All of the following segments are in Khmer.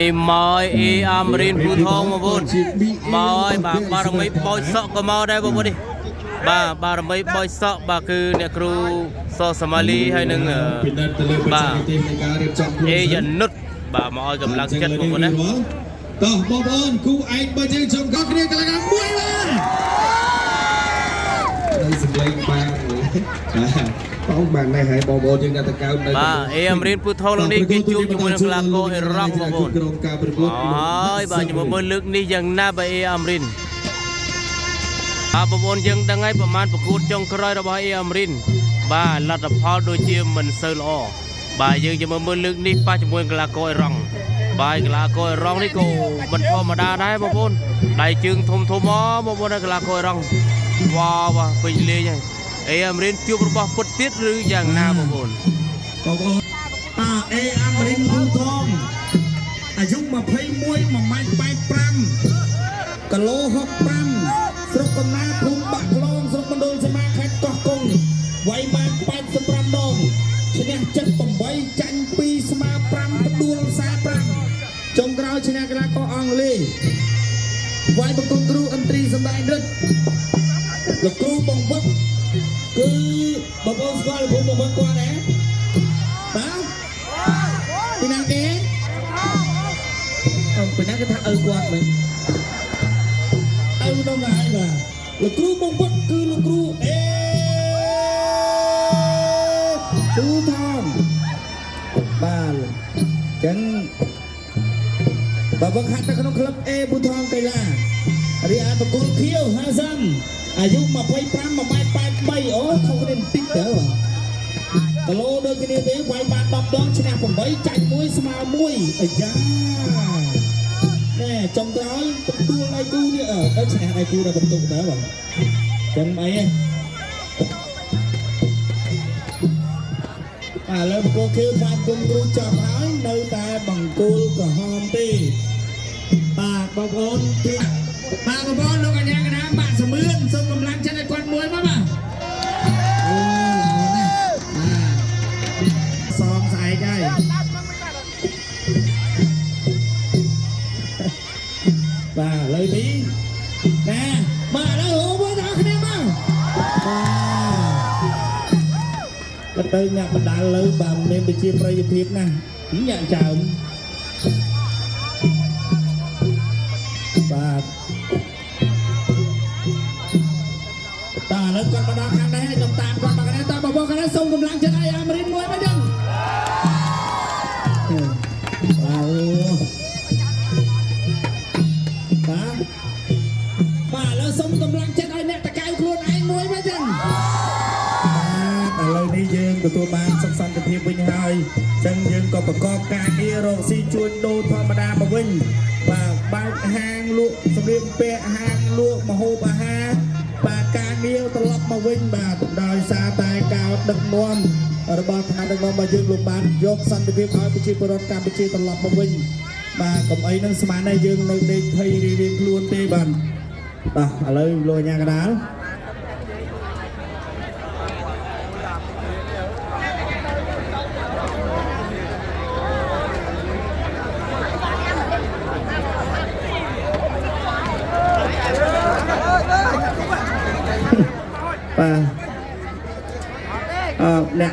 Mời Amrin Phú Thong mà vốn mời bà đồng mấy bôi sợ có màu đây bộ đi bà đồng mấy bôi sợ bà cứ nè kêu so Somali hay nâng bà dẫn nút bà mọi cầm lăng chất bộ đấy Tah bobon ku ain bajeng trong các dia kalangan muai lah. Đây sebelah bang. Phong bàn này hay bobon yang kata kau đây. Bà Amrin Phú Thong ni cái chung chung với Kelako Iraq bobon. Ôi bà nhưng mà bên lực ni yang na bà Amrin. Bobon yang dangai peman pekut trong kerai rabah Amrin. Bà lát pháo đôi chia mình sơ lo. Bà yang nhưng mà bên lực ni pa chung với Kelako Iraq. Bài là coi rong đi cô mình phô mà đa đấy bố bôn đại trường thùng thùng mó bố bôn là coi rong wow và quỳnh lê nhỉ em đến chưa bao phút tiết rư dạng na bố bôn em đến Phú Thong dùng mà phây muối mà mai bay pram cả lô hộp pram sốt con na phun bạc lon sốt con đôi xem ai khách toa công vay mai bay sâm pram đong cho nên chất tầm bay tranh pi sma pram đuông sa pram trong cái china cái có ông lê vay một con cừu anh tri sâm đại đất là cừu bông vấp cứ bông vấp qua là bông vấp qua đấy đó thì nào kế phải nói cái thằng quạt này đâu ngại là cừu bông vấp cứ là cừu Phú Thong ba chân bà vâng hát ta có club Phú Thong cây là đi ăn một con khiêu ha dâm dùng mà quay pram mà mai bay không có nên tích đỡ mà lô đôi cái này đấy quay bàn bọc đó chứ nào còn mấy chạy muối mà muối ở da nè trong đó tua này cu đi ở đó chứ nào này cu là bật tụ đó mà chân mày lên một cô kêu phan cung cú chọn áo nơi ta bằng cô cả hòm đi bà bọc ôn bà bọc ôn lúc anh em cái đám bạn sầm mướn xong cầm lăng chân này quạt muối mà xong xài cái bà lời bí nè bà đã hữu với đó cái em không cái tư nhà mình đã lỡ bằng nên bị chia prey thiệt nè nhà chào và ta lớn con bà đo khăn đấy trong tạm con bà cái này ta bảo cái này xong cầm lăng trên đây Amrin muối mấy đừng bà lớn xong cầm lăng trên đây nè ta cay luôn anh muối mấy đừng lời đi dương của tôi ban song songกับเพียงវិញហើយចឹងយើងក៏ប្រកបការងាររកស៊ីជួញដូរធម្មតាមកវិញបាទបើកហាងលក់សម្ភារពាក់ហាងលក់ម្ហូបអាហារបាទការងារត្រឡប់មកវិញបាទដោយសារតែការដឹកនាំរបស់ថ្នាក់ដឹកនាំរបស់យើងលោកបានយកសន្តិភាពឲ្យប្រជាពលរដ្ឋកម្ពុជាត្រឡប់មកវិញបាទកុំអីនឹងស្មានតែយើងនៅដេកភ័យរៀងខ្លួនទេបាទឥឡូវលោកអាញាកដាលnè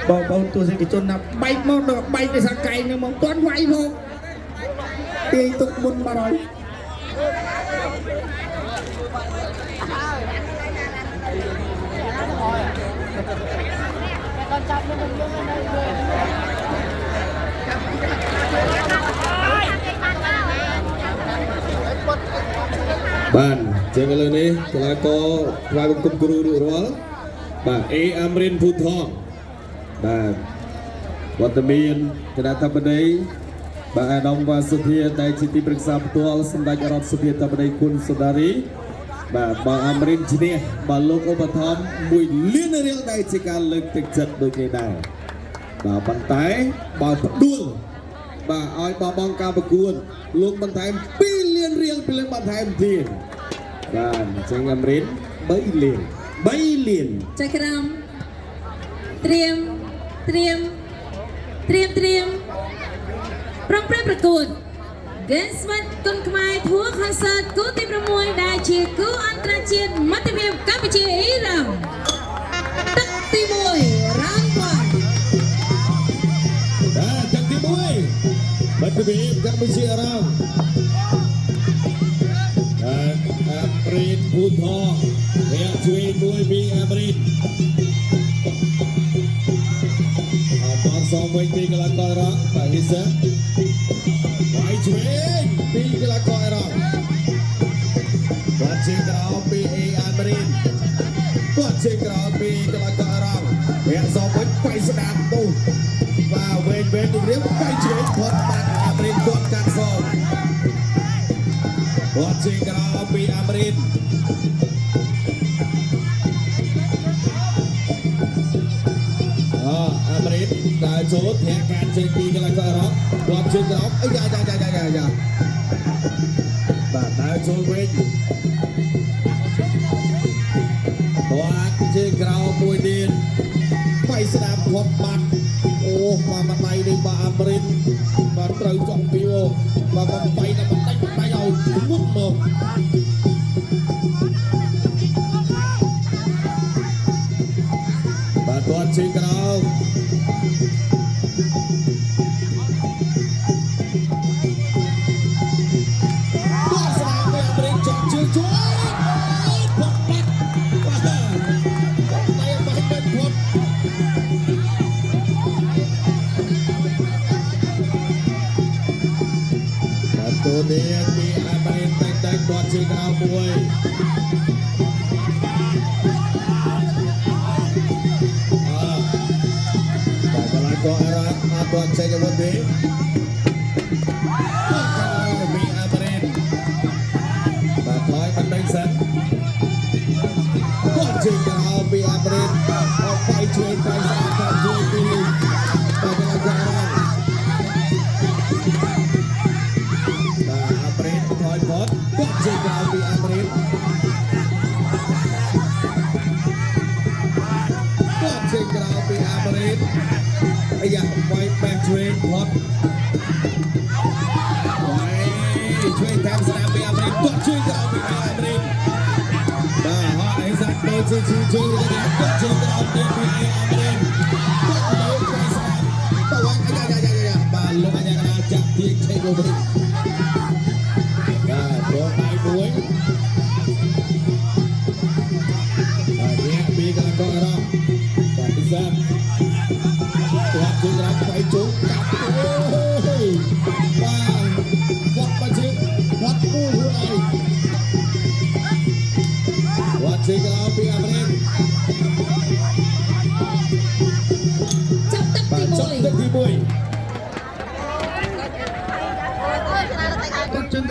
bọn tôi sẽ cái chôn là bay mong được bay để sang cày nhưng mà toán quay vô thì tục buồn mà rồi bạn chơi cái lời này là có vài con cung cừu được rồi bà Amrin Phú Thong bàวัตมีนคณะธรรมดีbà Adam វ៉ាសុធាដែលជាទីប្រឹក្សាផ្ទាល់សម្ដេចរដ្ឋសភាធម្មតីគុណសុដារីbà Amrin ឈ្នះbàលោកឧបត្ថម្ភ1 លានរៀលដែលជាការលើកទឹកចិត្តដូចនេះដែរបាទប៉ុន្តែបើផ្ដួលបាទឲ្យបងការប្រកួតលោកបន្ថែម2 លានរៀលពីលើបន្ថែមទៀតបាទអញ្ចឹង Amrin 3 លានchạy cái đam เตรียมพร้อมประกวด Games បាត់គុនខ្មែរធួខនសើតគូទី6ដែលជាគូអន្តរជាតិមិត្តភាពកម្ពុជាអ៊ីរ៉ង់ទឹកទី1រ៉ាំ1ទឹកទី1មិត្តភាពកម្ពុជាអ៊ីរ៉ង់អាប្រិនភូថងអ្នកជួយមួយពីអាប្រិនអត់សងវិញពីកីឡាករអ៊ីរ៉ង់បាទហ៊ីសាវាយឆ្វេងពីកីឡាករអ៊ីរ៉ង់គាត់ជាក្រោមពីអេអាប្រិនគាត់ជាក្រោមពីកីឡាករអ៊ីរ៉ង់អ្នកសងវិញបៃស្ដាប់ទូបាទវែងវែងទៅរៀបបៃឆ្វេងផុតបាត់អាប្រិនគាត់កាត់សងគាត់ជាក្រោមពីអាប្រិនអាប្រិនដើរចូលធាក់ការចេញពីកីឡាករអ៊ីរ៉ង់គាត់ជាក្រោមអាយ៉ាបាទដើរចូលវិញគាត់ជាក្រោមមួយទៀតបៃស្ដាប់ផុតបាត់អូបាទមកដៃនេះបាទអាប្រិនបាទត្រូវចង់ពីអូបាទគាត់បៃតែបន្តិចឲ្យមុតមកបាទគាត់ជាក្រោមตัวนี้มีอาบรินแต่งตัวชิงเอามวยแต่กำลังก็อารักมาตัวเชยวันนี้มีอาบรินแต่ถอยมันได้สันตัวชิงเอามีอาบรินเอาไปช่วยไปสร้างความช่วยดีแต่กำลังก็อารักគាត់ជាក្រៅពីអាមេរិកគាត់ជាក្រៅពីអាមេរិកអាយ៉ាវាយបែកឆ្វេងផុតវាយឆ្វេងតាមស្នាមពីអាមេរិកគាត់ជាក្រៅពីអាមេរិកបាទហោះអេសាក់ដូចជាជួយគាត់ជាក្រៅពីអាមេរិកគាត់លើកពីស្នាមតើអាយ៉ាបាទលោកអាយ៉ាកណាចាប់ពីឆេកអូវตัวไหนด้วยเนี่ยมีกำลังก็รอบแต่พิซซ่าตัวจุดรับไปจุกกับโอ้ยบ้าวัดประชิดวัดกู้หัวไหลวัดชิงเราปีอาเมรินจับตึกที่บุย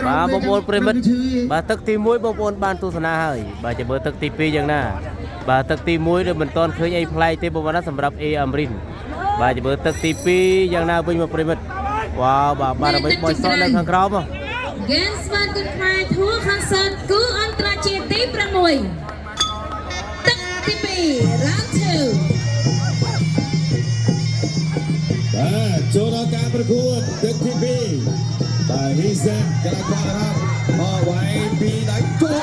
បាទបងប្អូនប្រិមិត្តបាទទឹកទី1បងប្អូនបានទស្សនាហើយបាទចាំមើលទឹកទី2យ៉ាងណាបាទទឹកទី1ដែលមិនទាន់ឃើញអីប្លែកទេបងប្អូនណាសម្រាប់អេអាមេរិនបាទចាំមើលទឹកទី2យ៉ាងណាវិញមកប្រិមិត្តវ៉ាវបាទបារមីបយសក់នៅខាងក្រោម Games បាត់គុនខ្មែរធួខនសើតគូអន្តរជាតិទី6ទឹកទី2 Round 2បាទចូលដល់ការប្រកួតទឹកទី2បាទហ៊ីសាកីឡាករអ៊ីរ៉ង់មកវាយពីដៃចូល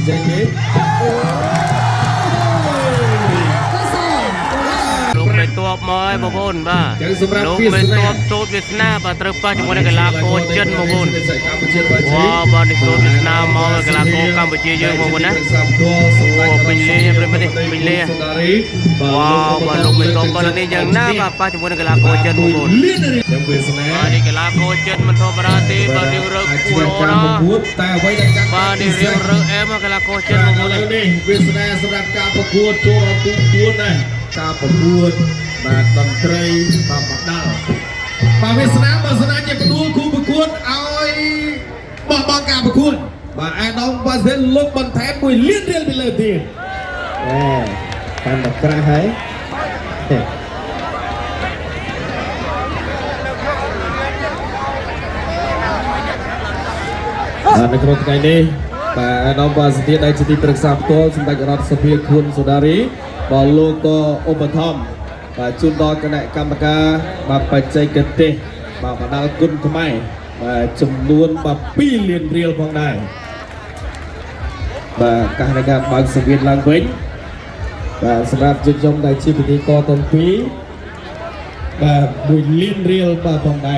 ចេញនេះលោកមេតបមកបងប្អូនបាទលោកមេតបចូលវាសនាបាទត្រូវប៉ះជាមួយនឹងកីឡាករចិនបងប្អូនវ៉ាបាទនេះចូលវាសនាមកកីឡាករកម្ពុជាយើងបងប្អូនណាអូពេញលេងប្រិមិត្តនេះពេញលេងវ៉ាបាទលោកមេតបបាទនេះយ៉ាងណាបាទប៉ះជាមួយនឹងកីឡាករចិនបងប្អូនយ៉ាងវាសនាបាទនេះកីឡាករចិនមិនធម្មតាទេបាទរៀងរើគួរល្អណាតែអ្វីដែលកាន់បាទនេះរៀងរើអែមកកីឡាករចិនបងប្អូននេះវាសនាសម្រាប់ការប្រកួតចូលដល់ទូទួនដែរការប្រកួតបាទតន្ត្រីបាទបដាល់បាទវាសនាបើសនាជាផ្ដួលគូប្រកួតឲ្យបោះបង់ការប្រកួតបាទអាដាមបាសិនលោកបន្ថែម1លានរៀលពីលើទៀតកាន់តែក្រាស់ហើយ ในครั้งนี้แต่น้องบาสตีได้จิตประสาทตัวสำหรับรัฐสภาคุณสุดารีบอลลูกก็อุปถัมภ์จุดดอกคณะกรรมการมาปัจจัยเกิดเตะมาบรรดาคุณทำไมจำนวนมาปีเลียนเรียลของได้การในการบางสวิตลังเวงสำหรับจุดยมในชีวิตก็ต้นปีบุญเลียนเรียลมาของได้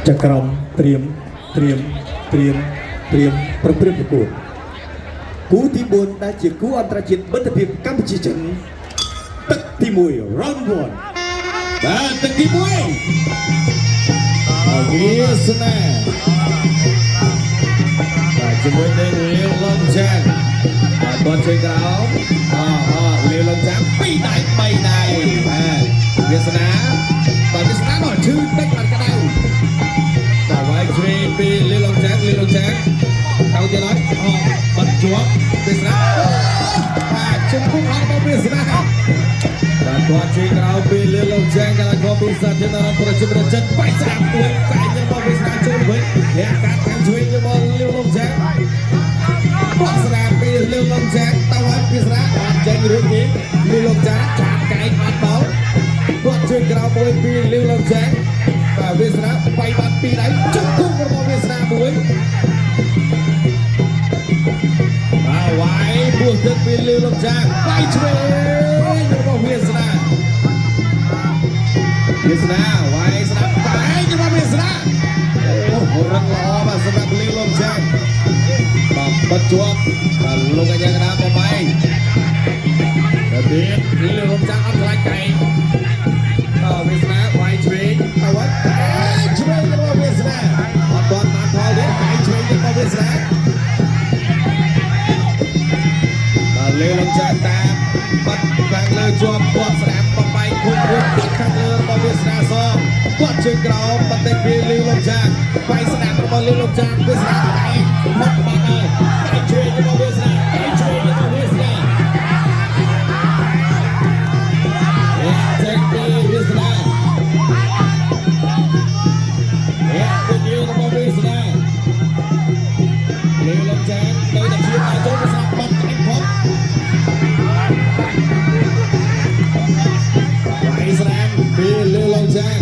จักรมเตรียมประพฤติประกวดกูที่บนได้จีกูอันตรจิตบัตรพิมกัมพูชีจันตักที่มวยรันบอลตึกที่มวยวิสนาจะมวยในเลี้ยวลงแจ้งบอลเชียงดาวเลี้ยวลงแจ้งไปไหนวิสนาหน่อยชื่อเต็กมันกระเดาต่อไว้ช่วยปีเลี้ยวลงแจ้งเขาจะน้อยบัดจัววิสนาจุดพุ่งเอาวิสนาตัวช่วยเราปีเลี้ยวลงแจ้งกันก็มีสัตว์ที่น่ารักประจุประจันไปสามตัวใจยังบอลวิสนาช่วยไว้เนี่ยการแข่งช่วยยังบอลเลี้ยวลงแจ้งบอลสนามปีเลี้ยวลงแจ้งตะวันวิสนาแจ้งเรื่องนี้เลี้ยวลงแจ้งขาดไก่ขาดเบาตัวช่วยเราปีเลี้ยวลงแจ้งวิสนาไปบัดปีไหนจุดพุ่งของวิสนาด้วยมาไว้พวกตึกปีเลี้ยวลงแจ้งไปช่วยยังบอลวิสนาไว้สนามไปยังบอลวิสนาโอ้โหรังล้อมาสนามเลี้ยวลงแจ้งบัดจวบลงกันยังกระดาษไปเด็ดเลี้ยวลงแจ้งอันตรายไก่วิสนาไว้ช่วยเอาไว้ช่วยยังบอลวิสนาบอลมาพอเด็ดไก่ช่วยยังบอลวิสนาเลี้ยวลงแจ้งตามบัดกลางเลยจวบตัวสนามต่อไปคุณรุ่งบัดข้างเลยบอลวิสนาซ้อมบัดเชิงกราวบัดเตะเลี้ยวลงแจ้งไปสนามบอลเลี้ยวลงแจ้งวิสนาไก่หมดมาเลยไก่ช่วยยังบอลวิสนาไก่ช่วยยังบอลวิสนาเจ็กดีวิสนาเป็นยูยังบอลวิสนาเลี้ยวลงแจ้งโดยจะชี้ไปจนวิสนาบัดไก่พบสนามปีเลี้ยวลงแจ้ง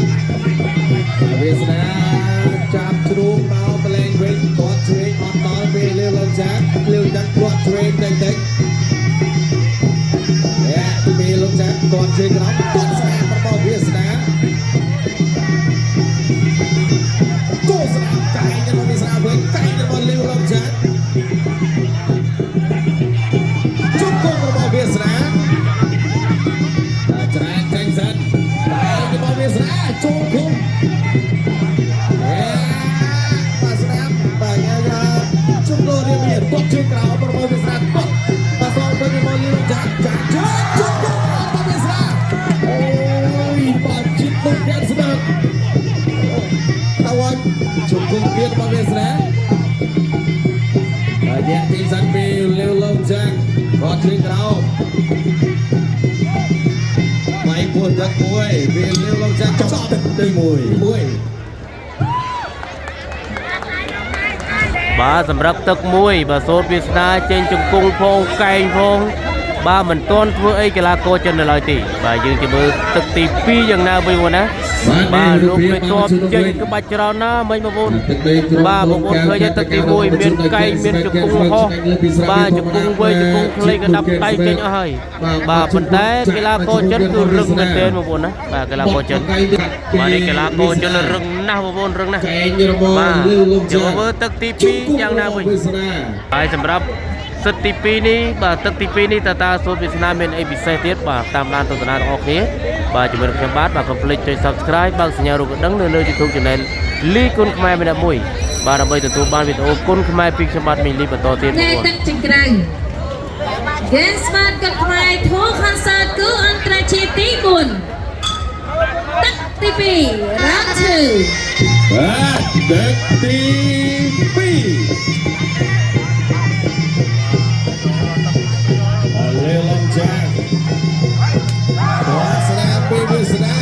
วิสนาจับทรูปเอาแปลงเวงกอดเทรนออนตอนปีเลี้ยวลงแจ้งเลี้ยวจักกอดเทรนเด็กปีลงแจ้งกอดเทรนกระนั้นต้นสนามประกอบวิสนาโกสนามไก่กันบอลวิสนาเวงไก่กันบอลเลี้ยวลงแจ้งจุดโกประกอบวิสนาจุกคุ้มมาสนามไปจุกโดนเรียบตบชื่อกล่าวประมาณวิสนาตบมาซ้อมเป็นบอลลีลงจากจุกคุ้มตบวิสนาโอ้ยบอลจิตตกแกนสนับตะวันจุกคุ้มเปลี่ยนบอลวิสนาเดี๋ยวทีสันปีเร็วลงจากบอลชื่อกล่าวไม่ปวดจักมวยเบียร์เลี้ยวลงจากจอบตึงมวยสำหรับตึกมวยโซนวิสนาเจนจุงกุงพงไก่พงเหมือนต้นเพื่อไอ้กีฬาโกจนในลอยตียืนจะมือตึกตีปีอย่างน่าไปวันนะลูกไปตัวเจนก็บัดเราหน้าไม่มาบุญบางคนเคยจะตึกตีมวยเมียนไก่เมียนจุงกุงฮอจุงกุงเว้ยจุงกุงเคยก็ดับไก่เจนเอาให้ปันแต่กีฬาโกจนคือรึงกันเต้นมาบุญนะกีฬาโกจนในกีฬาโกจนรึงน่ามาบุญรึงนะจะมาเบอร์ตึกตีปีอย่างน่าไปสำหรับสติปีนี้ตึกตีปีนี้ตาโซนวิสนาเมนไอพิเศษเทียบตามร้านตัวนาโอเคจะเหมือนเช่นบ้านคอมพลีทใจ subscribe บางสัญญาณรูปดังเลยที่ถูกจังเลยลีกุนขมายไม่ได้มวยเราไปตัวบ้านวิดีโอกุนขมายพิกชบัดมีลีบต่อเทียบในตึกจิงไกรเกสมาร์กับขมายทุกคอนเสิร์ตกูอันตรชิตีบุญตึกตีปีรักชื่อตึกตีปีเลี้ยวลงแ ចាវ៉ាសនាពីវាសនា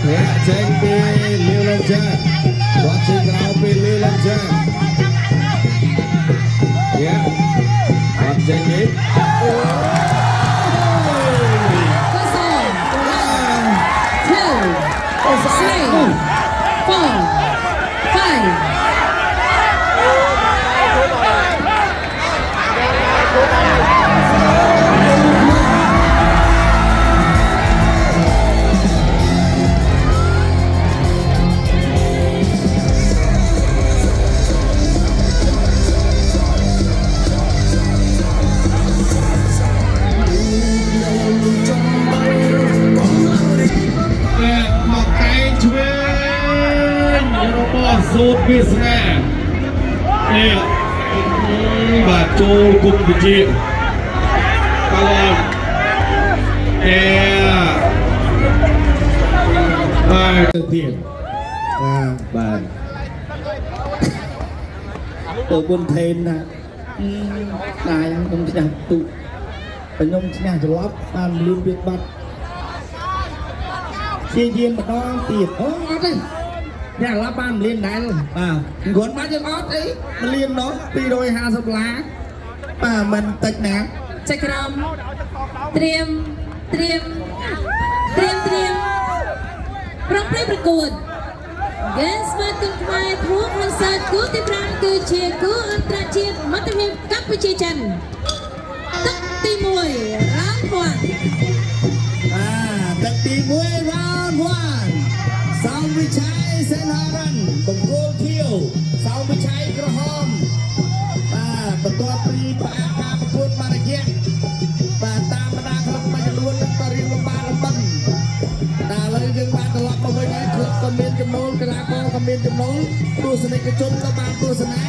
ប្រាក់ចេញពីលីវឡុងចាវ៉ាចេញក្រៅពីលីវឡុងចាយ៉ាអត់ចេញនេះអូ สูตรพิเศษนี่บาดโจกุมพิจิตลอดเพียงบาดตัวบนเทนนะตายตรงที่ดับตุเป็นยมที่น่าจะรับตามลืมเบียดบัดเชียร์เย็นมาต้องตีดโอ้ยดิอยากรับบ้านเรียนได้เลยคนมาจะออดấyมันเรียนเนาะปีโดย50 ล้านมันติดหนัก ใจกรมเตรียมร้องเพลงประกวดเกสมาตุ้งไม้ทุกคอนเสิร์ตกูที่พรางกูเชียร์กูอันตรายมัธยมกัปปิจิจันตักตีมวยร้านวันตักตีมวยร้านวันสาววิชัยเซนฮารันบังโกเที่ยวสาววิชัยกระหอมประกอบปีปาการประกวดมาเกียรตามบรรดาคลับมาจะล้วนตะเรียงลำบากลำบันเลยยังบ้านตลอดมาไว้ในคลับคอมเมนต์จำนวนกระลาโกคอมเมนต์จำนวนตัวสนิทกระจุนกระบาลตัวสนา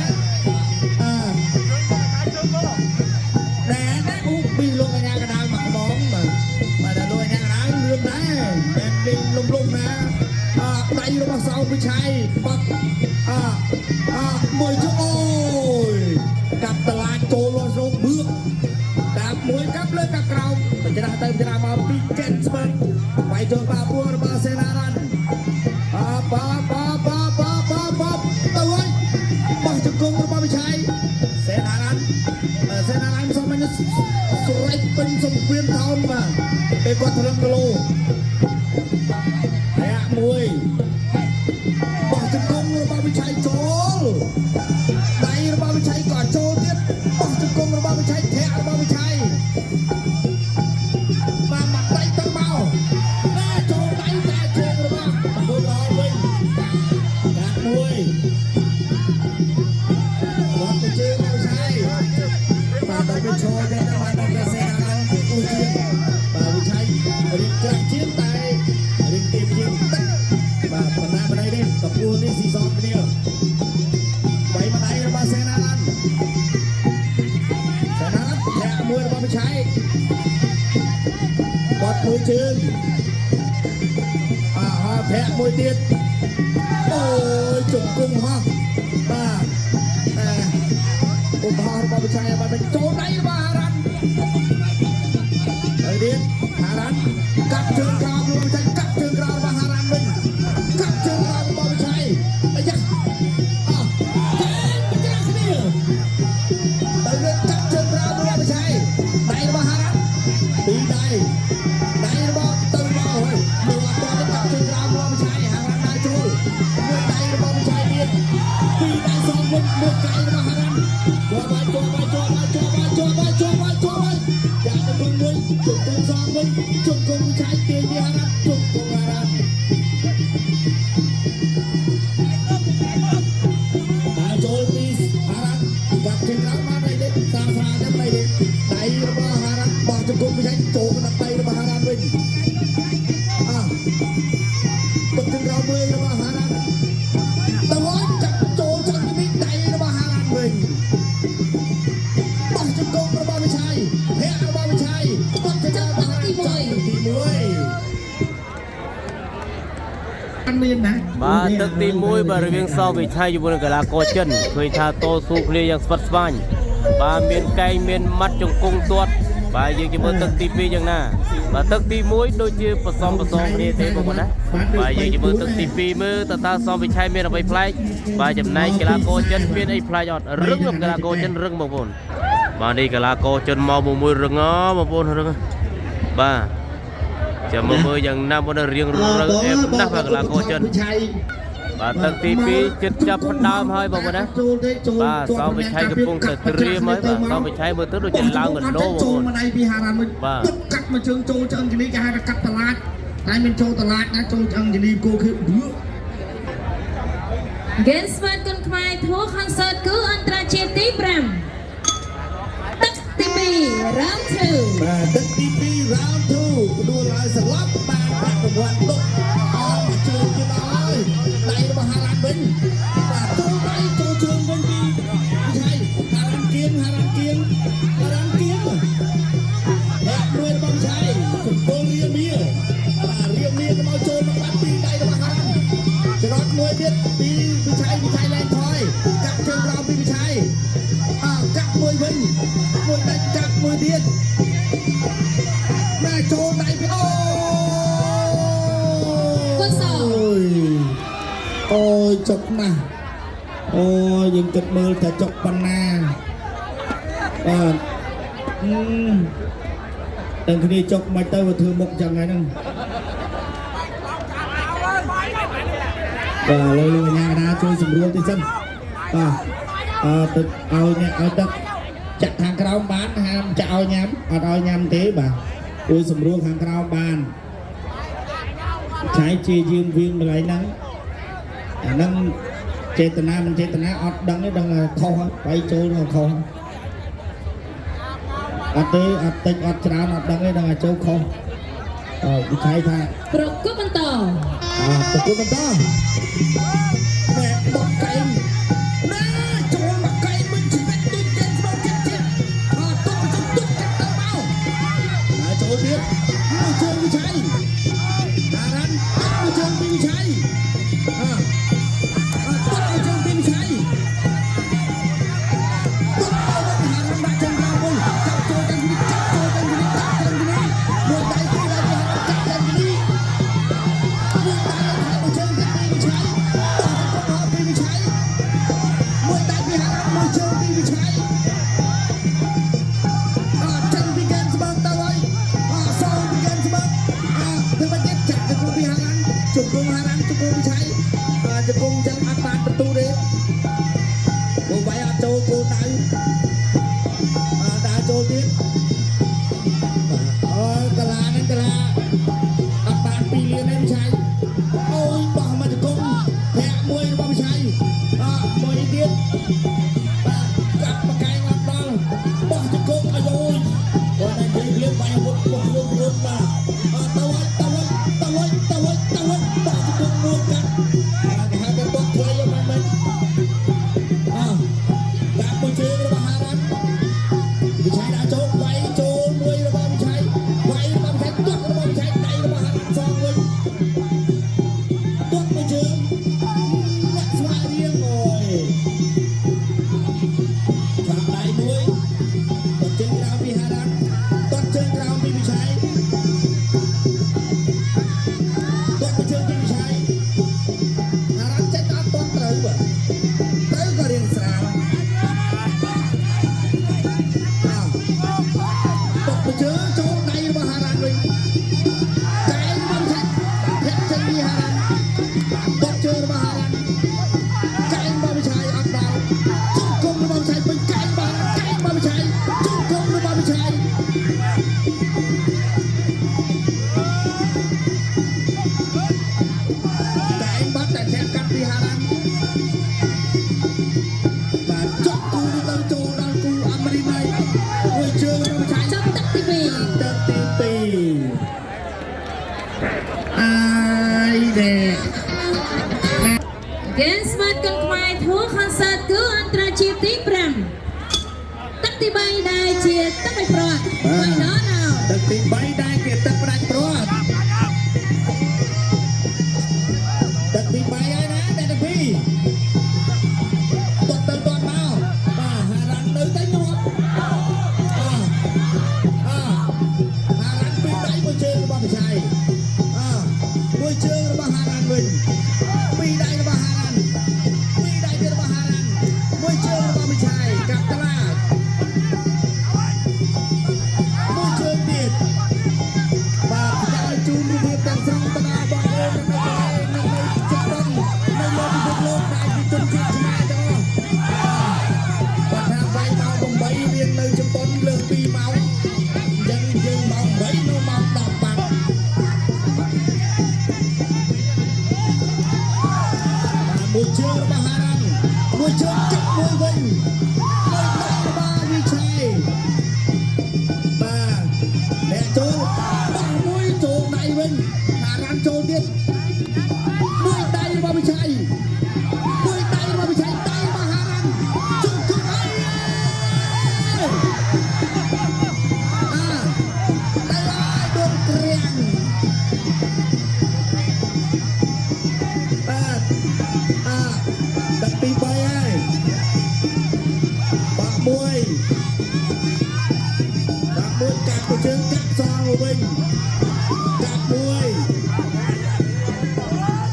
แต่ได้อุบปีลงกันยากระดานหมักบ้องมาได้ลงกันยากระดานเรื่องได้เป็นดินลุ่มๆนะได้ยูมาสาววิชัยปักมวยจุโอยกับตลาดโจโลโซเบือกกับมวยกับเลือกกับเราเป็นจะได้เติมจะได้มาปีเกนส์มันไปเจอปาบัวมาเซนารันป๊าตัวมาจุกงมาวิชัยเซนารันสมัยนี้สุไรเป็นสมเวียนทาวน์มาเป็นกอดทะเลกโลแพ้มวยมาจุกงมาวิชัยโจได้มาวิชัยก่อนโจเทียบมาจุกงมาวิชัยแพ้มาวิชัยมาหมัดได้ตัวเมาหน้าโจได้แต่โจมาโดนรอเลยกัดมวยรอไปเจอมาวิชัยมาต้องไปโชว์ได้มาต้องไปเซนเอาตู้เชียร์มาวิชัยริงกระเชียร์ไตริงเต็มเชียร์ตั้งมาปนาบันไดเด่นกับปูนี่ซีซอนเดียวไปบันไดมาเซนารันแทะมวยมาวิชัยกดมวยเชิงแทะมวยเตี้ยโอ้ยจุกกุ้งฮะอุปหารมาวิชัยมาเป็นโจได้มาฮารันไอเดียฮารันกับเชิงกราวมาวิชัยกับเชิงกราวมาฮารันเป็นกับเชิงกราวมาวิชัยไอ้ยักษ์เป็นยังไงเนี่ยไอเดียกับเชิงกราวมาวิชัยได้มาฮารันปีได้มาตึงมาเฮ้ยเมื่อตอนนี้กับเชิงกราวมาวิชัยฮารันได้จูเมื่อได้มาวิชัยเนี่ยปีได้สองคนเมื่อไกลมาฮารันจัวไปอยากจะคงเลยจุดตรงสองเลยจุดคงใช้เตียงที่ฮารันจุดคงฮารันโจลีฮารันกับเชียงรายมาในเด็กซาซาจะในเด็กไหนระบาฮารันบอกจุดคงไม่ใช่โจกันไประบาฮารันวิ่งจุดเชียงรายเมืองระบาฮารันตะวันจับโจจังมิดไหนระบาฮารันวิ่งบอกจุดคงระบาไม่ใช่แพ้ระบาไม่ใช่บอกจะจับตีมวยอันนี้นะมาตึกตีมวยบริเวณเสาวิชัยอยู่บนกลาโกจันเคยทาโตสู้เคลียอย่างสปัดสบาย បាទមានកែងមានម៉ាត់ជង្គង់ទាត់បាទយើងจะមើលទឹកទី2យ៉ាងណាបាទទឹកទី1ដូចជាផ្សំគ្នាទេបងប្អូនណាបាទយើងจะមើលទឹកទី2មើលតើសំវិឆ័យមានអ្វីប្លែកបាទចំណែកកីឡាករចិនមានអីប្លែកអត់រឹងកីឡាករចិនរឹងបងប្អូនបាទនេះកីឡាករចិនមកមួយរឹងបងប្អូនរឹងបាទចាំមើលយ៉ាងណាបងប្អូនរៀងរឹងអេបណាស់បាទកីឡាករចិនបាទទឹកទី2ចិត្តចាប់ផ្ដើមហើយបងប្អូនណាបាទសំវិឆ័យកំពុងតែត្រៀមហើយបាទសំវិឆ័យមើលទៅដូចជាឡើងកណ្ដោបងប្អូនបាទកាត់មកជើងចូលឆ្អឹងជនីគេហៅថាកាត់តឡាចតែមានចូលតឡាចណាចូលឆ្អឹងជនីគោគឺ Games ស្វាគមន៍ខ្មែរ Tour Concert គឺអន្តរជាតិទី5ទឹកទី2 Round 2បាទទឹកទី2 Round 2ផ្ដួលឲ្យស្លាប់បានប្រាក់រង្វាន់ដុកអស់មកជើងទៀតហើយដៃរបស់ហារ៉ាន់វិញបាទចូលដៃចូលជើងវិញពីវិឆ័យហារ៉ាន់គៀងហារ៉ាន់គៀងបាទមួយរបស់វិឆ័យកំពុងរៀមមាបាទរៀមមាក៏មកចូលមកបាត់ពីដៃរបស់ហារ៉ាន់ច្រត់មួយទៀតពីវិឆ័យលែងថយកាប់ជើងក្រោមពីវិឆ័យកាប់មួយវិញមួយដាច់កាប់មួយទៀតម៉ែចូលដៃពីអូយចុកណាស់អូយយើងគិតមើលតែចុកប៉ុណ្ណាបាទតែគ្នាចុកមិនទៅវាធ្វើមុខចឹងហើយហ្នឹងបាទលើលោកអាញាកណ្ដាលជួយសម្រួលតិចសិនបាទទៅឲ្យអ្នកឲ្យទឹកចាក់ខាងក្រោមបានហាមចាក់ឲ្យញ៉ាំអត់ឲ្យញ៉ាំទេបាទជួយសម្រួលខាងក្រោមបានឆៃជាយាមវៀងកន្លែងហ្នឹងអាហ្នឹងចេតនាមិនចេតនាអត់ដឹងទេដឹងខុសហើយចូលខុសអត់ទេអត់តិចអត់ច្រើនអត់ដឹងទេដឹងតែចូលខុសវិឆ័យថាប្រកបបន្តប្រកបបន្តអ្នកបកកែងណាចូលបកកែងមិនជីវិតដូចគេស្មោះចិត្តទុកកាត់ទៅមកចូលទៀតមកជើងវិឆ័យតារ៉ាន់មកជើងវិឆ័យជង្គង់ហារ៉ាន់ជង្គង់វិឆ័យជង្គង់ចឹងអត់បានបន្ទូទេពួកវាយអត់ចូលគោលដៅដើរចូលទៀតកាឡាហ្នឹងកាឡាអត់បាន2លានទេវិឆ័យអូយបោះមកជង្គង់ប្រាក់មួយរបស់វិឆ័យមួយទៀតបាទកាប់បកែងអត់ដល់បោះជង្គង់អាយអូយគាត់តែនិយាយលៀបវាយអាវុធរបស់ខ្លួនបាទទៅបោះជង្គង់មួយកាត់គេហៅទៅបោះខ្លីយកមកកាប់មួយជើងរបស់ហារ៉ាន់វិឆ័យដាក់ចូលវាយចូលមួយរបស់វិឆ័យវាយរបស់វិឆ័យទាត់របស់វិឆ័យដៃរបស់ហារ៉ាន់សងវិញទាត់មួយជើងអ្នកស្វាយរៀងអូយឆាប់ដៃមួយទាត់ជើងក្រោមពីហារ៉ាន់ទាត់ជើងក្រោមពីវិឆ័យGames ស្វាគមន៍ខ្មែរ Tour Concert គឺអន្តរជាតិទី5ទឹកទី3ដែលជាទឹកផ្ដាច់ព្រាត់បៃណោទឹកទី3ដែលជាទឹកផ្ដាច់ព្រាត់ទឹកទី3ហើយណាដែលទី2ទាត់ទៅទាត់មកបាទហារ៉ាន់ទៅទៅញាប់ វិញកាប់មួយ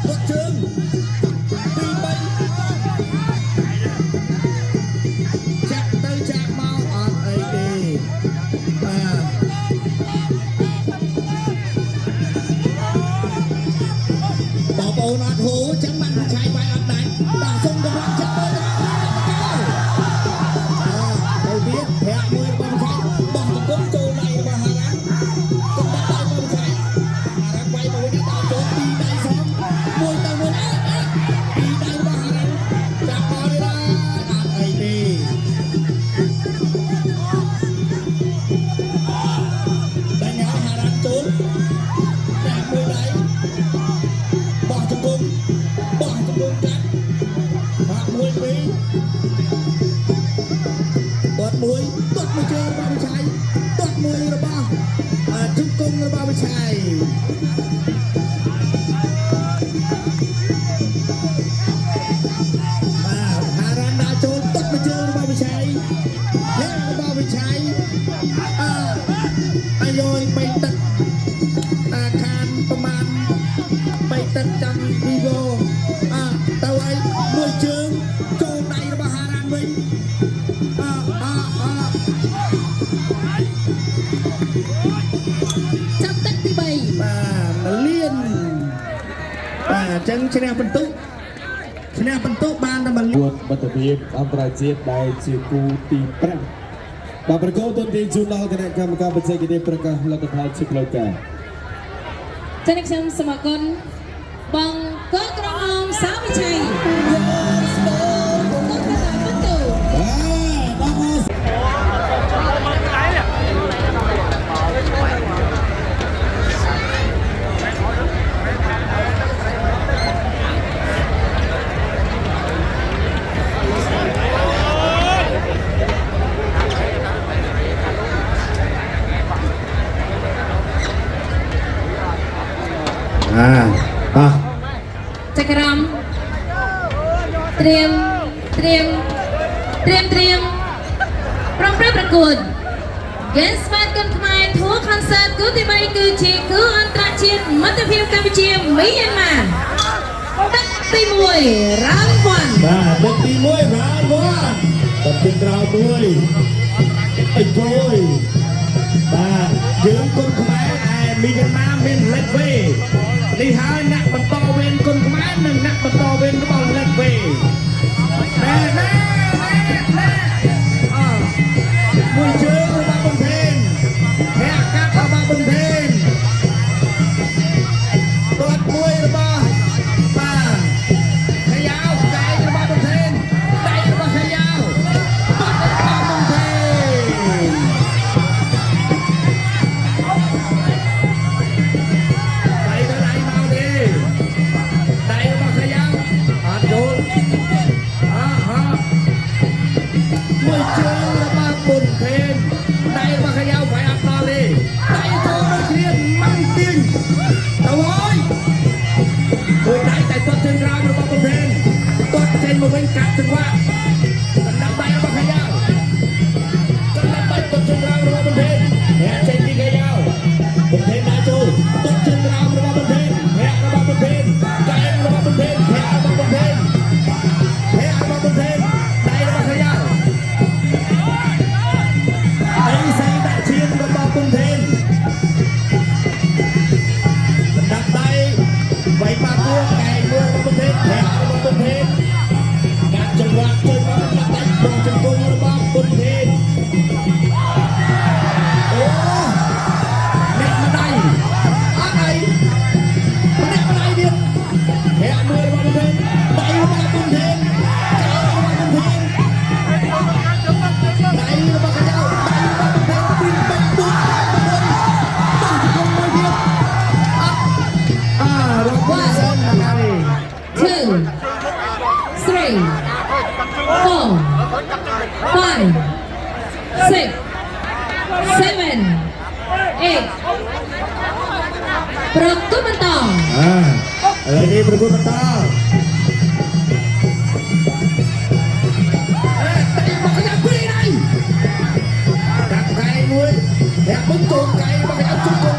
រត់ជើងពី3ចាក់ទៅចាក់មកអត់អីទេបាទបងប្អូនអត់ហូរចឹងបានឆាយបាយអត់ដាច់ដល់សុំកម្លាំងចិត្តទៅវាប្រាក់មួយបងឆាយបងតគុំចូលដៃរបស់ហារ៉ាគុំដាក់ដៃបងឆាយហារ៉ាវាយមកវិញដល់ចូលពីដៃសងមួយទៅមួយពីដៃរបស់ហារ៉ាចាប់បោលនេះអត់អីទេតែញ៉ាំហារ៉ាចូលតែមួយដៃបោះជង្គង់កាត់បាក់មួយពីរទាត់មួយជើងរបស់វិឆ័យទាត់មួយរបស់ជង្គង់របស់វិឆ័យហារ៉ាន់ដាក់ចូលទាត់មួយជើងរបស់វិឆ័យហេរបស់វិឆ័យអាយយបីទឹកខានប្រមាណបីទឹកចាំវីវ៉ូទៅឲ្យមួយជើងចូលដៃរបស់ហារ៉ាន់វិញចាប់ទឹកទី3បាទលៀនបាទអញ្ចឹងឈ្នះបន្ទុកបានតែមួយ ពួតបទភាពអន្តរជាតិដែលជាគូទី5បាទប្រកបទុនទីជូនដល់គណៈកម្មការបច្ចេកទេសប្រកាសលទ្ធផលជាផ្លូវការចា៎ខ្ញុំសូមអរគុណបងកូនក្រហមសាវិឆ័យចក្រមត្រៀមប្រំប្រែប្រកួត Games ស្មាតគុនខ្មែរ Tour Concert គូទី3គឺជាគូអន្តរជាតិមិត្តភាពកម្ពុជាមីយ៉ាន់ម៉ាទឹកទី1 Round 1បាទទឹកទី1 Round 1ទឹកទីក្រោយមួយអីគួយបាទយើងគុនខ្មែរឯមីយ៉ាន់ម៉ាមាន Let Way នេះហើយអ្នកបន្តវេនគុនខ្មែរនិងអ្នកបន្តវេនរបស់ Let Way មួយជើងរបស់បំពេញហែកកាប់របស់បំពេញទាត់មួយរបស់បាទខយ៉ាវកែរបស់បំពេញដៃរបស់ខយ៉ាវទាត់របស់បំពេញដៃទៅដៃមកទេដៃរបស់ខយ៉ាវអត់ចូលមួយជើងរបស់បំពេញដៃរបស់ខយ៉ាវវាយអត់ដល់ទេដៃចូលដូចគ្នាមិនទាញទៅហើយមួយដៃតែទាត់ជើងក្រោយរបស់បំពេញទាត់ចេញមកវិញកាត់ចង្វាក់កណ្ដាប់ដៃរបស់ខយ៉ាវកណ្ដាប់ដៃទាត់ជើងក្រោយរបស់បំពេញហែកចេញពីខយ៉ាវបំពេញដាក់ចូលទាត់ជើងក្រោយរបស់បំពេញហែករបស់បំពេញកែរបស់បំពេញហែករបស់បំពេញហែករបស់បំពេញដៃរបស់ខយ៉ាវអីសៃដាក់ឈាមរបស់បំពេញកណ្ដាប់ដៃវាយបាក់ទួកែមួយរបស់បំពេញហែករបស់បំពេញកាត់ចង្វាក់ជួយមកកណ្ដាប់ដៃបងជង្គង់របស់បំពេញអូអ្នកម្ដាយអត់អីអ្នកម្ដាយទៀតហែកមួយរបស់បំពេញដៃរបស់បំពេញកែរបស់បំពេញដៃរបស់កញ្ញាដៃរបស់បំពេញពីរបី4 5 6បងជង្គង់មួយទៀតរកបានសិនណានេះ 2 3 4 5 6 7 8ប្រកួតបន្តឥឡូវនេះប្រកួតបន្តដៃមកកញ្ញាពីរដៃកាត់កែមួយហែកមុខចូលកែរបស់កញ្ញាជង្គង់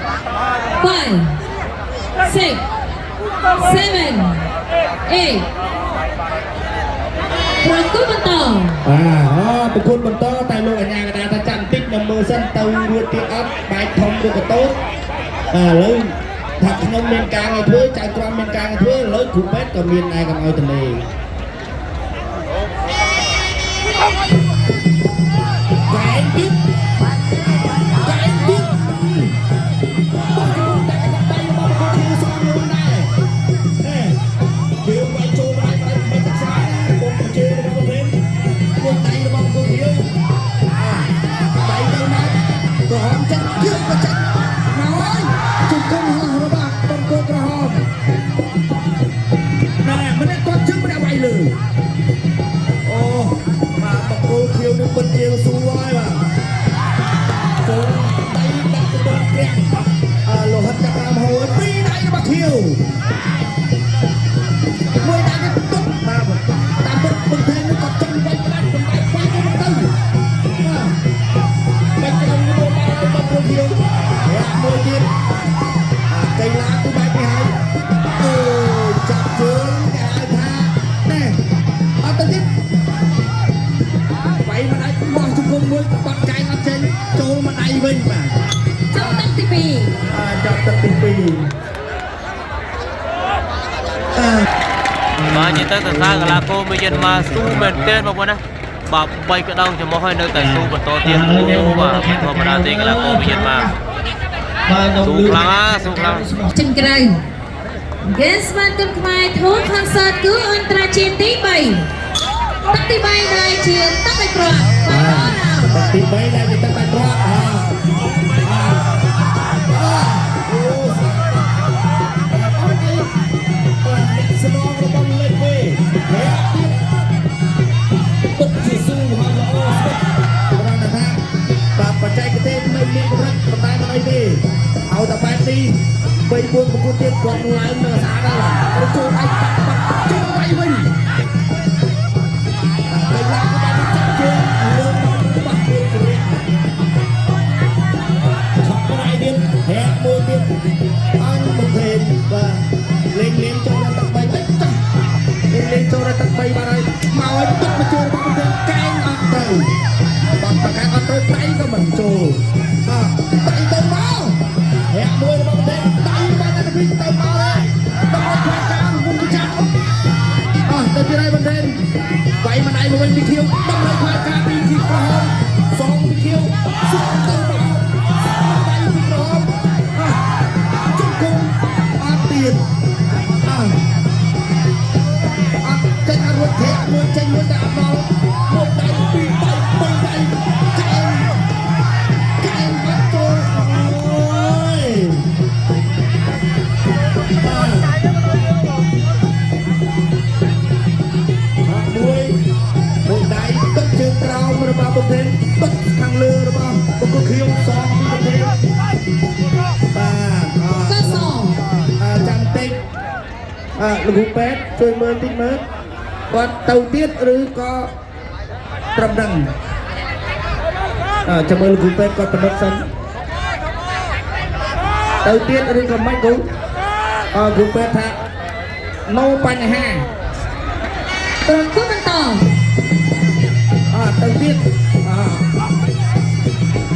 5 6 7 8ប្រគល់បន្ត ប្រគល់បន្តតែលោកអាញាកដាថាចាំតិចដល់មើលសិនទៅរួចទៀតអត់បែកធំឬក៏តូចឥឡូវថាខ្ញុំមានការងារធ្វើចៅក្រមមានការងារធ្វើឥឡូវគ្រូពេទ្យក៏មានឯកឲ្យទលេកែងទៀតកែងទៀតបងខ្ញុំតែដៃរបស់ប្រគល់ធាវសំluônដែរធាវវាយចូលមកដល់មិនទឹកសាបងជើងរបស់ប្រគល់ពួកដៃរបស់ប្រគល់ធាវដៃទៅមកក្រហមចាក់ជើងក៏ចាក់មកហើយជង្គង់របស់បងគោក្រហមណែម្នាក់គាត់ជើងម្នាក់វាយលើអូបាទបកគោខៀវនឹងពិតជាស៊ូហើយបាទចូលដៃដាក់ទៅដល់ក្រាំងលោហិតចាប់តាមហូរពីរដៃរបស់ខៀវមួយដៃទៅទុកបាទតាមពិតបន្ថែមនឹងគាត់ចង់វាយផ្ដាច់បំបែកវាយទៅបាច់ក្រុមរបស់របស់ខៀវមួយទៀតកៃឡាទៅបែកពីហើយអូចាប់ជើងគេហៅថាណែអត់ទៅទៀតវាយមិនអាចបោះជង្គង់មួយបាត់កែងអត់ចេញចូលមកដៃវិញបាទ ចាប់ទឹកទី2 ចាប់ទឹកទី2 បាទនិយាយទៅសរសើរកីឡាករមីយ៉ាន់ម៉ាស៊ូមែនទែនបងប្អូនណាបាទ3ក្តោងចំហហើយនៅតែស៊ូបន្តទៀតបាទធម្មតាទេកីឡាករមីយ៉ាន់ម៉ាស៊ូខ្លាំងស៊ូខ្លាំង ចិនក្រៅ Games បានគុំខ្មែរធូរ concert គឺអន្តរជាតិទី3ទឹកទី3ដែលជាទឹកឲ្យប្រត់បាទ ទឹកទី3ដែលជាទឹកបាច់ប្រត់ស្នងរបស់លេខវិញទុកជាស៊ូហើយល្អស្គប់ប្រហែលថាបាទបច្ចេកទេសនៅមានកម្រិតប៉ុន្តែមិនអីទេឲ្យតែបែបនេះ3 4ប្រគួតទៀតគាត់ឡើងនៅស្អាតហើយចូលដៃបាក់ចូលដៃវិញកីឡាក៏បានចាក់ជើងលើបាក់ខ្លួនក្រាក់ឆក់ដៃទៀតហែកមួយទៀតអញបង្រៀនបាទលេងចូលដល់ទឹក3វិញចាស់លេងចូលដល់ទឹក3បាទហើយមកឲ្យទឹកមកចូលរបស់ប្រទេសកែងអត់ទៅបាត់ប្រកាសអត់ទៅដៃក៏មិនចូលដៃទៅមកហែកមួយរបស់ប្រទេសដៃបានតែវិញទៅមកហើយដល់ខ្វះការមុនប្រចាំទៅទីไรបណ្ដេនវាយមិនដៃមកវិញពីខៀវដល់ខ្វះការពីខៀវក្រហមសងពីខៀវសងទៅមកដៃពីក្រហ លោកគ្រូពេទ្យជួយមើលតិចមើលគាត់ទៅទៀតឬក៏ត្រឹមហ្នឹងចាំមើលលោកគ្រូពេទ្យគាត់ពិនិត្យសិនទៅទៀតឬក៏មិនគ្រូគ្រូពេទ្យថាno បញ្ហា ប្រកួតបន្ត ទៅទៀតទៅទៀត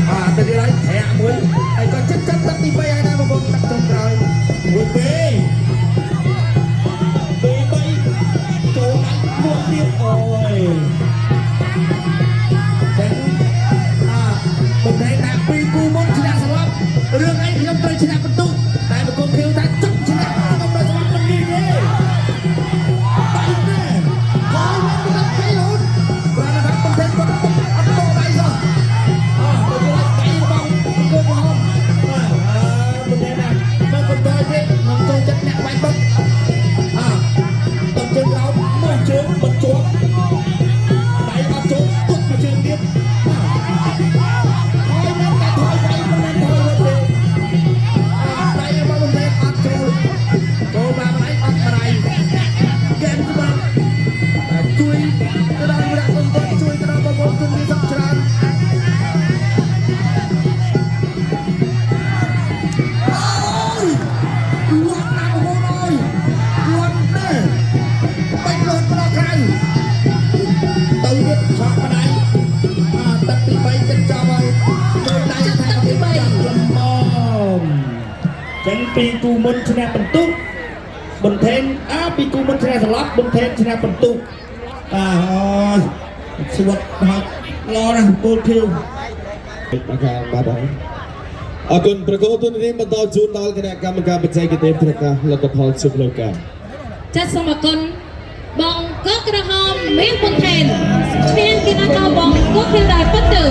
ហើយแหะមួយហើយក៏ចិត្តទឹកទី3ហើយដែរបងប្អូនទឹកចុងក្រោយមួយពេ3ចូលដាក់មួយទៀតអូយចឹងผมได้តែពីគូមុនឈ្នះស្លាប់រឿងអីខ្ញុំត្រូវឈ្នះបន្ទុកតែបង្គំខៀវថាចង់ឈ្នះខ្ញុំត្រូវស្លាប់មិននេះទេបែកណាហើយមកដល់ពេលលូនគ្រាន់តែប្រទេសគាត់អត់តដៃសោះទៅជួយដៃរបស់គូហមមិនទេណាមកបន្តទៀតនឹងចូលចិត្តអ្នកបែកបុកតំជើងក្រោមមួយជើងបិទជាប់ដៃអត់ចូលទុកមួយជើងទៀតហើយមិនតែថយដៃមិនមែនថយរត់ទេដៃរបស់មិនមែនអត់ចូលបានដៃអត់ដៃកែនក្បាលជួយទៅដល់រកបន្ទាត់ជួយទៅដល់បងប្អូនជនមានស័ក្តិច្រើនអូយលាត់ណាបងប្អូនអើយលាត់ណាបាច់លោតមកក្រៅទៅទៀតឆក់ម្ដាយទឹកទី3ចិត្តចាប់ហើយចូលដៃថាទី3លំមចឹងពីគូមុនឈ្នះបន្ទុកបន្ថែមពីគូមុនឈ្នះស្លាប់បន្ថែមឈ្នះបន្ទុកអូយស្វត់មកឡណាស់ពលខៀវ អរគុណប្រកបទុននេះបន្តជូនដល់គណៈកម្មការបច្ចេកទេសប្រកាសលទ្ធផលជោគលោកការ ចាត់សូមអរគុណបងកក្រហមមានពុនថេនឈ្នះគណៈកោបងគូខៀវដែរពិតទៅ